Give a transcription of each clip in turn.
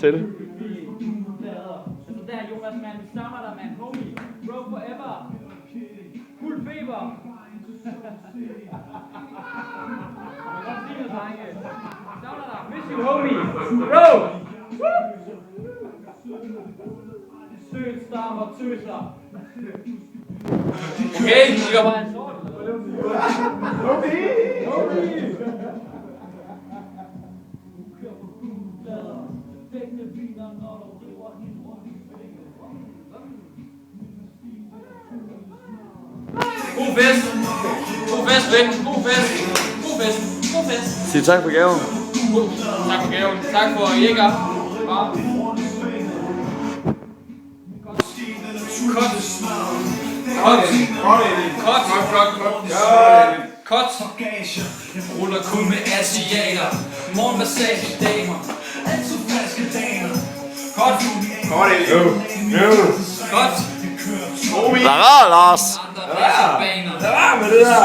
Til. Så der, Jonas, man. Vi stammer dig, man. Homie. Bro forever. Fuld feber. Jeg kan godt sige det, drenge. Stammer dig. Miss you, homie. Bro. Sød, stammer, tøser. Okay, vi går bare en sort. Homie. God fest! God fest, ven! God fest! God fest! God fest! Sig tak for gaven. Tak for gaven. Tak for Jæger. Kort. Ruller kun med asiater. Morgenmassage damer. Altid friske damer. Kort. Kort. Lad være, Lars. Lad være med det der.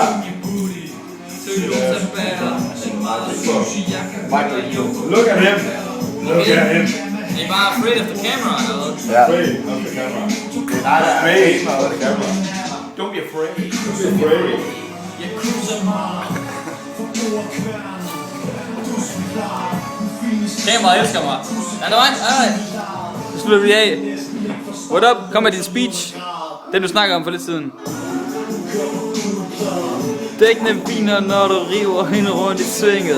Look at him. Look at him. Er I bare afraid of the camera eller hvad? Ja. Afraid of the camera. Nej, det er Afraid of the camera. Don't be afraid. Don't be afraid. Jeg cruiser meget. Kameraet elsker mig. Er det vejen? Så slutter vi af. What up? Kom med din speech. Den du snakker om for lidt siden. Dækkene viner, når du river hende rundt i svinget.